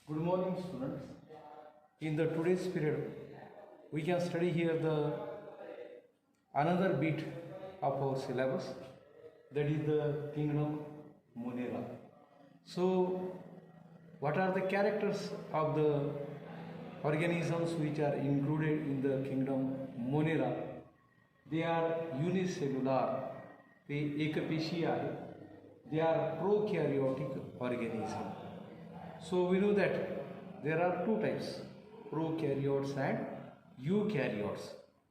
Good morning, students. In the today's period, we can study here the another bit of our syllabus, that is the kingdom Monera. So, what are the characters of the organisms which are included in the kingdom Monera? They are unicellular. ते एकपेशीय आहे. They are prokaryotic organism. So we know that there are two types, prokaryotes and eukaryotes.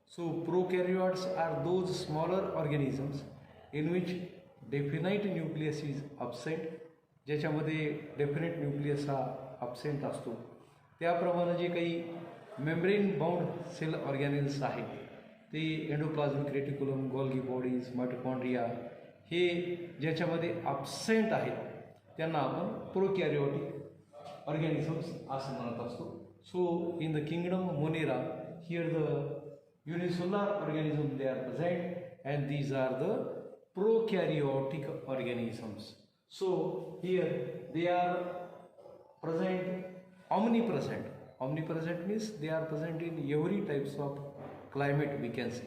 So prokaryotes are those smaller organisms in which definite nucleus is absent, ज्याच्यामध्ये definite nucleus हा absent असतो. त्याप्रमाणे जे काही membrane bound cell organelles आहेत ते endoplasmic reticulum, Golgi bodies, mitochondria हे ज्याच्यामध्ये absent आहेत त्यांना आपण प्रोकॅरियोटिक organisms असं म्हणत असतो. So in the kingdom Monera, here the unicellular organisms they are present, and these are the prokaryotic organisms. So here they are present, omnipresent. Omnipresent means they are present in every types of climate, we can say,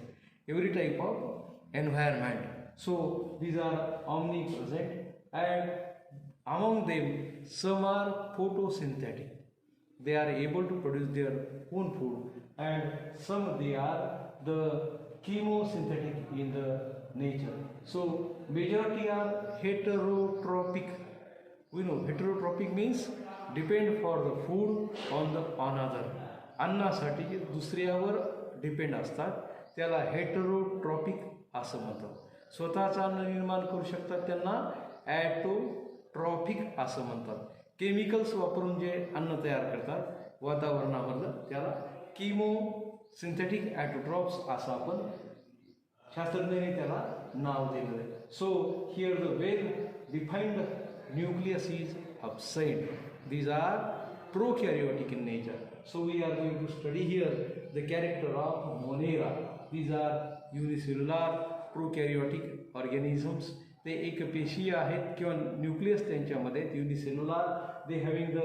every type of environment. So these are omnipresent, and among them some are photosynthetic. They are able to produce their own food, and some they are the chemosynthetic in the nature. So majority are heterotrophic. We know heterotrophic means depend for the food on the another. अन्नासाठी जे दुसऱ्यावर depend असतात त्याला heterotrophic असं म्हणतात. स्वतःचं अन्न निर्माण करू शकतात त्यांना ॲटोट्रॉपिक असं म्हणतात. केमिकल्स वापरून जे अन्न तयार करतात वातावरणामधलं त्याला किमो सिंथेटिक ॲटोट्रॉप्स असं आपण शास्त्रज्ञांनी त्याला नाव दिलेलं आहे. So here the well defined nucleus is absent. These are prokaryotic in nature. So we are going to study here the character of Monera. These are unicellular prokaryotic organisms. ते एकपेशीय आहेत किंवा न्यूक्लियस त्यांच्यामध्ये unicellular. They having the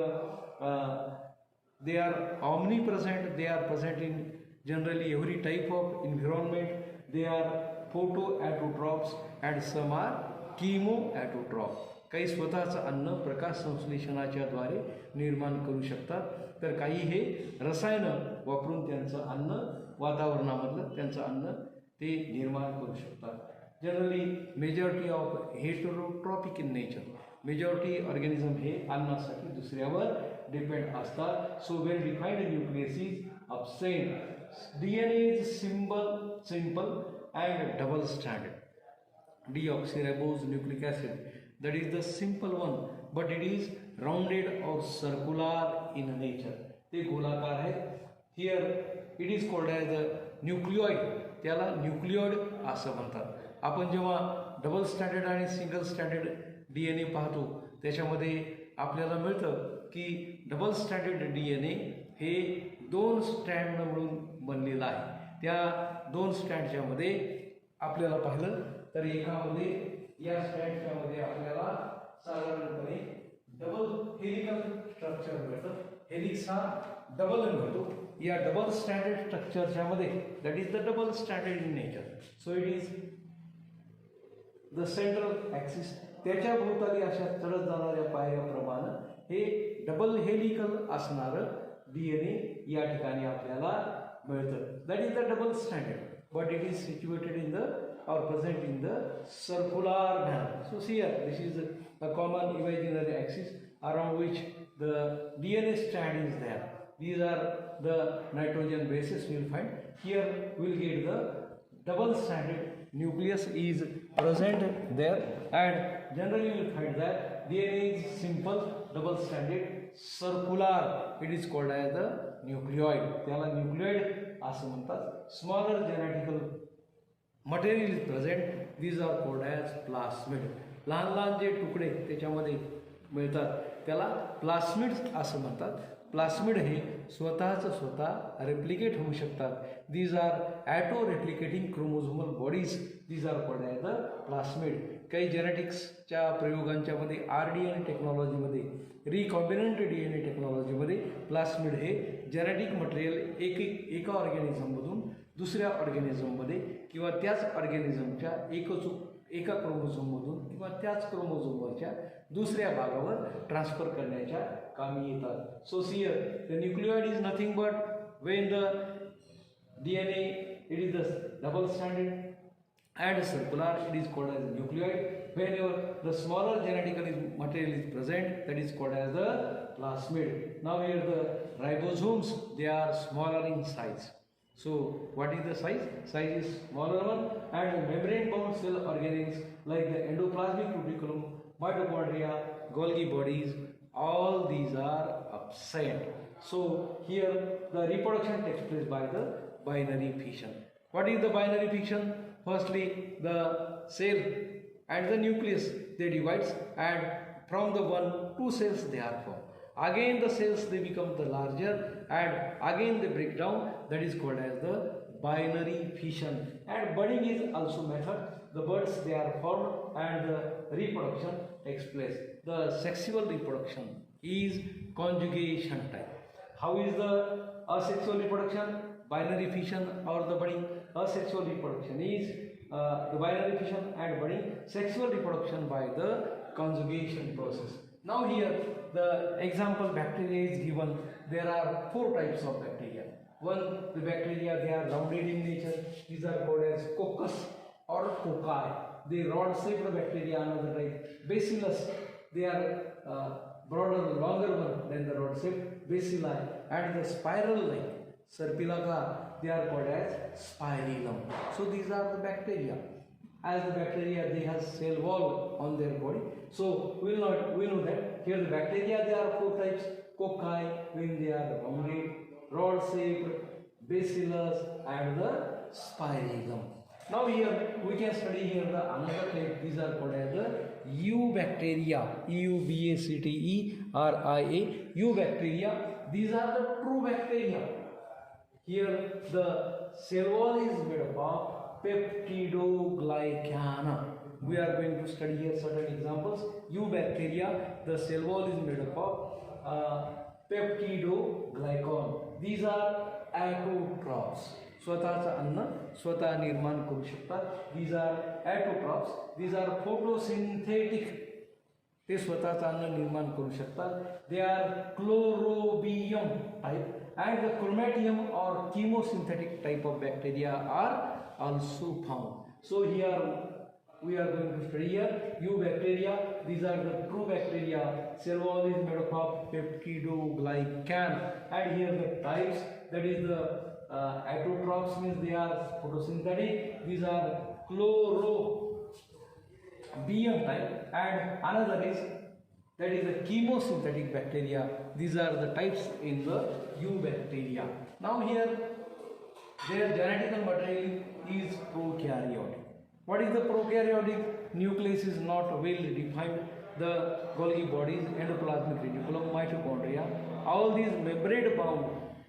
they are omnipresent. They are present in generally every type of environment. They are photoautotrophs and some are chemoautotrophs. काही स्वतःचं अन्न प्रकाश संश्लेषणाच्या द्वारे निर्माण करू शकतात, तर काही हे रसायनं वापरून त्यांचं अन्न वातावरणामधलं त्यांचं अन्न ते निर्माण करू शकतात. Generally majority of heterotrophic in nature. Majority organism हे अन्नासाठी दुसऱ्यावर डिपेंड असतात. So well defined nucleus is absent. DNA is simple and double stranded. Deoxyribonucleic acid, that is the simple one, but it is rounded or circular in nature. ते गोलाकार आहे. Here it is called as the nucleoid. त्याला nucleoid असं म्हणतात. आपण जेव्हा double standard आणि single standard DNA पाहतो त्याच्यामध्ये आपल्याला मिळतं की डबल स्टँडर्ड DNA हे दोन स्ट्रँड मिळून बनलेलं आहे. त्या दोन स्ट्रँडच्या मध्ये आपल्याला पाहिलं तर एकामध्ये या स्ट्रँडच्या मध्ये आपल्याला साधारणपणे डबल हेलिकल स्ट्रक्चर मिळतं. हेलिक्स हा डबल मिळतो. या डबल स्टँडर्ड स्ट्रक्चरच्या मध्ये that is the double standard in nature. So it is the central axis. त्याच्या भोवताली अशा चढत जाणाऱ्या पायऱ्याप्रमाणे हे डबल हेलिकल असणारं DNA या ठिकाणी आपल्याला मिळतं. That is the double standard, but it is situated in the or present in the circular manner. So see here, this is a common imaginary axis around which the DNA strand is there. These are the nitrogen bases we will find. Here we will get the double stranded nucleus is present there, and generally you will find that DNA is simple, double stranded, circular. It is called as the nucleoid. त्याला nucleoid असं म्हणतात. Smaller genetical material is present. These are called as plasmid. लहान लहान जे तुकडे त्याच्यामध्ये मिळतात त्याला प्लास्मिड्स असं म्हणतात. प्लास्मिड हे स्वतः रेप्लिकेट होऊ शकतात. These are auto replicating chromosomal bodies. These are called as the plasmid. काही जेनेटिक्सच्या प्रयोगांच्या मध्ये RDNA टेक्नॉलॉजीमध्ये, रिकॉम्बिनंट DNA टेक्नॉलॉजीमध्ये प्लास्मिड हे जेनेटिक मटेरियल एका ऑर्गॅनिझममधून दुसऱ्या ऑर्गॅनिझममध्ये किंवा त्याच ऑर्गॅनिझमच्या एका क्रोमोझोममधून किंवा त्याच क्रोमोझोमवरच्या दुसऱ्या भागावर ट्रान्सफर करण्याच्या कामी येतात. So here the nucleoid is nothing but when the DNA it is the double stranded and circular, it is called as nucleoid. Whenever the smaller genetic material is present, that is called as the plasmid. Now here the ribosomes, they are smaller in size. So what is the size? Size is smaller one, and membrane bound cell organelles like the endoplasmic reticulum, mitochondria, Golgi bodies, all these are absent. So here the reproduction takes place by the binary fission. What is the binary fission? Firstly, the cell and the nucleus, they divides, and from the one, two cells they are formed. Again the cells, they become the larger, and again they break down. That is called as the binary fission. And budding is also method. The buds, they are formed and the reproduction takes place. The sexual reproduction is conjugation type. How is the asexual reproduction? Binary fission or the budding. Asexual reproduction is the binary fission and budding. Sexual reproduction by the conjugation process. Now here the example bacteria is given. There are 4 types of bacteria. One, the bacteria, they are rounded in nature. These are called as coccus or cocci. The rod-shaped bacteria, another type. Bacillus, they are broader, longer one than the rod-shaped bacilli, and the spiral-like Serpilaca, they are called as spirillum. So these are the bacteria. As the bacteria, they have cell wall on their body. So we know that here the bacteria, there are 4 types. Cocci, when they are rounded, rod-shaped, bacillus, and the spirillum. Now here we can study here the another type. These are called as the eubacteria. Eubacteria. Eubacteria. These are the true bacteria. Here the cell wall is made up of peptidoglycan. We are going to study here certain examples. Eubacteria, the cell wall is made up of peptidoglycan. These are autotrophs. स्वतःचं अन्न स्वतः निर्माण करू शकतात. These are autotrophs. These are photosynthetic. ते स्वतःचं अन्न निर्माण करू शकतात. They are chlorobium type, and the chromatium or chemosynthetic type of bacteria are also found. So here we are going to study here eubacteria. These are the true bacteria. Cell wall is made up of peptidoglycan, and here the types, that is the autotrophs, means they are photosynthetic. These are chlorobium type, and another is that is the chemosynthetic bacteria. These are the types in the eubacteria. Now here their genetical material is prokaryotic. What is the prokaryotic? Nucleus is not well defined. The Golgi bodies, endoplasmic reticulum, mitochondria, all these membrane bound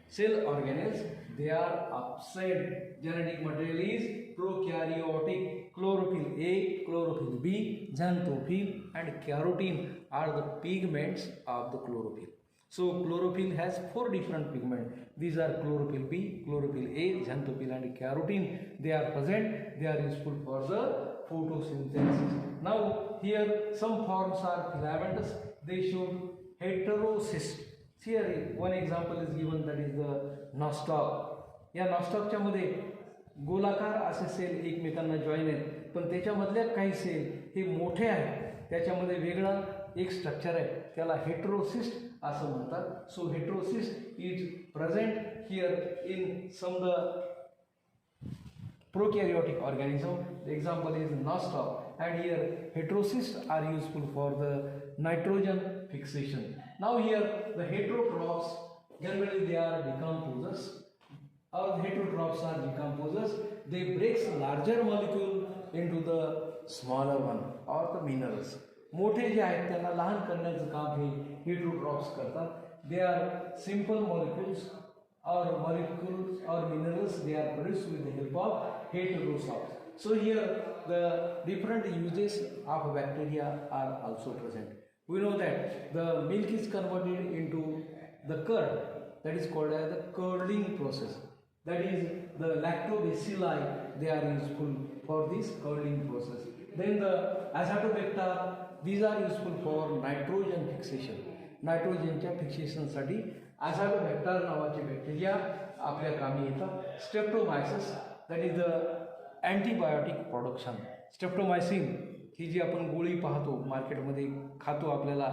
cell organelles, they are absent. Genetic material is prokaryotic. Chlorophyll A, chlorophyll B, xanthophyll, and carotene are the pigments of the chlorophyll. So chlorophyll has 4 different pigments. These are chlorophyll B, chlorophyll A, xanthophyll, and carotene. They are present. They are useful for the photosynthesis. Now here some forms are filamentous. They show heterocyst. Here one example is given, that is the nostoc. या नॉस्टॉकच्या मध्ये गोलाकार असे cell एकमेकांना join आहेत, पण त्याच्यामधल्या काही cell हे मोठे आहेत. त्याच्यामध्ये वेगळं एक स्ट्रक्चर आहे, त्याला हेटेरोसिस्ट असं म्हणतात. So heterocyst is present here in some the prokaryotic organism. The example is nostoc, and here heterocysts are useful for the nitrogen fixation. Now here the heterotrophs, generally they are decomposers. Our heterotrophs are decomposers. They break larger molecule into the smaller one or the minerals. मोठे जे आहेत त्यांना लहान करण्याचं काम हे heterotrophs करतात. They are simple molecules or minerals. They are produced with the help of heterotrophs. So here the different uses of bacteria are also present. We know that the milk is converted into the curd, that is called as the curdling process. That is the lactobacilli, they are useful for this curdling process. Then the azotobacter, these are useful for nitrogen fixation. नायट्रोजनच्या फिक्सेशनसाठी azotobacter नावाचे bacteria आपल्या कामी येतात. Streptomyces, that is the antibiotic production. Streptomycin ही जी आपण गोळी पाहतो मार्केटमध्ये खातो आपल्याला,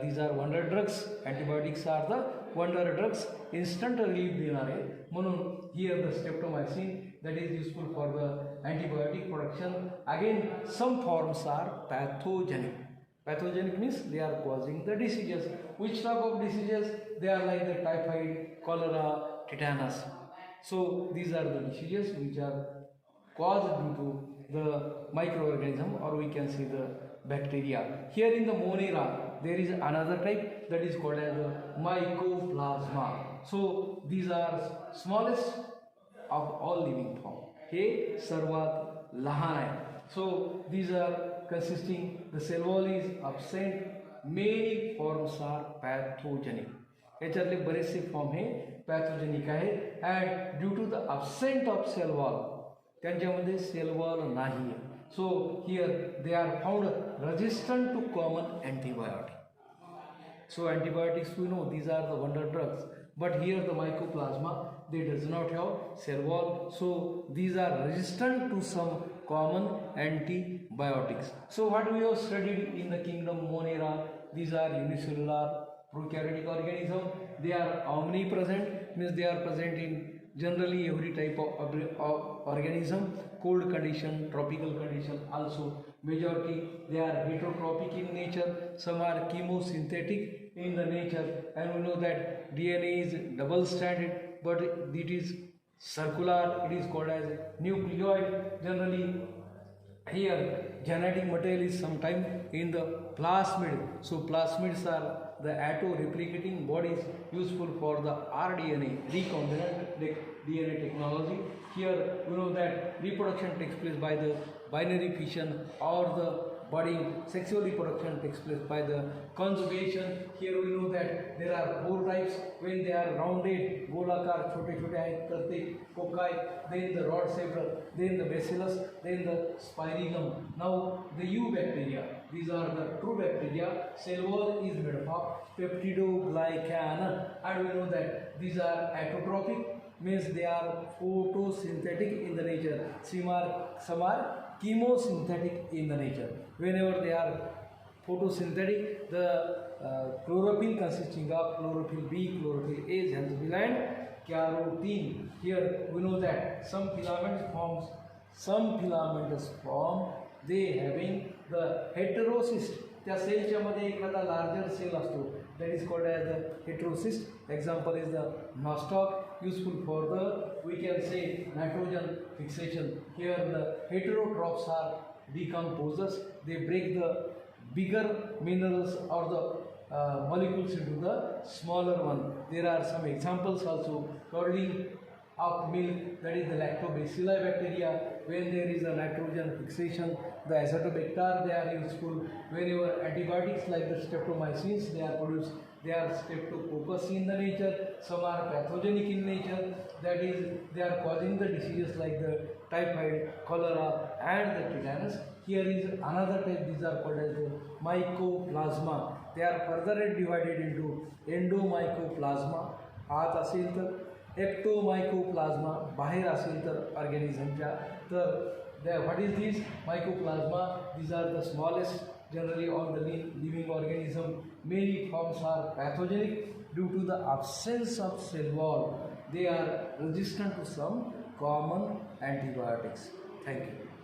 these are wonder drugs. Antibiotics are the wonder drugs, instant relief देणारे. म्हणून here the streptomycin that is useful for the antibiotic production. Again, some forms are pathogenic. Pathogenic means they are causing the diseases. Which type of diseases? They are like the typhoid, cholera, tetanus. So these are the diseases which are caused due to the microorganism, or we can say the bacteria. Here in the Monera there is another type that is called as the mycoplasma. So these are smallest of all living form. हे सर्वात लहान आहे. So these are consisting, the cell wall is absent, many forms are pathogenic. याच्यातले बरेचसे form हे pathogenic आहेत. And due to the absent of cell wall, त्यांच्यामध्ये cell wall नाही. So here they are found resistant to common antibiotic. So antibiotics, we know these are the wonder drugs, but here the mycoplasma, they does not have cell wall, so these are resistant to some common antibiotics. So what we have studied in the kingdom Monera, these are unicellular prokaryotic organism. They are omnipresent, means they are present in generally every type of organism. Cold condition, tropical condition also. Majority they are heterotrophic in nature, some are chemosynthetic in the nature, and we know that DNA is double stranded, but it is circular, it is called as nucleoid. Generally here genetic material is sometime in the plasmid. So plasmids are the auto-replicating bodies useful for the rDNA, recombinant DNA technology. Here we know that reproduction takes place by the binary fission, or the budding. Sexual reproduction takes place by the conjugation. Here we know that there are 4 types. When they are rounded, गोलाकार छोटे छोटे आहेत तर ते कोकाय, then the rod shaped, then the bacillus, then the spirillum. Now the eubacteria, these are the true bacteria. Cell wall is made up of peptidoglycan, and we know that these are autotrophic, means they are photosynthetic in the nature. Some are chemosynthetic in the nature. Whenever they are photosynthetic, the chlorophyll consisting of chlorophyll B, chlorophyll A, xanthophyll and carotene. Here we know that some filamentous form, they having the heterocyst. त्या सेलच्या मध्ये एखादा larger cell असतो, that is called as the heterocyst. Example is the nostoc, useful for the, we can say, nitrogen fixation. Here the heterotrophs are decomposers, they break the bigger minerals or the molecules into the smaller one. There are some examples also. Curdling of milk, that is the lactobacilli bacteria. When there is a nitrogen fixation, the azotobacter, they are useful. Whenever antibiotics like the streptomycins, they are produced, they are streptococcus in the nature. Some are pathogenic in nature, that is they are causing the diseases like the typhoid, cholera and the tetanus. Here is another type, these are called as the mycoplasma. They are further divided into endomycoplasma, आत असेल तर, ectomycoplasma, बाहेर असेल तर ऑर्गॅनिझमच्या. तर what is this mycoplasma? These are the smallest generally of the living organism. Many forms are pathogenic due to the absence of cell wall. They are resistant to some common antibiotics. Thank you.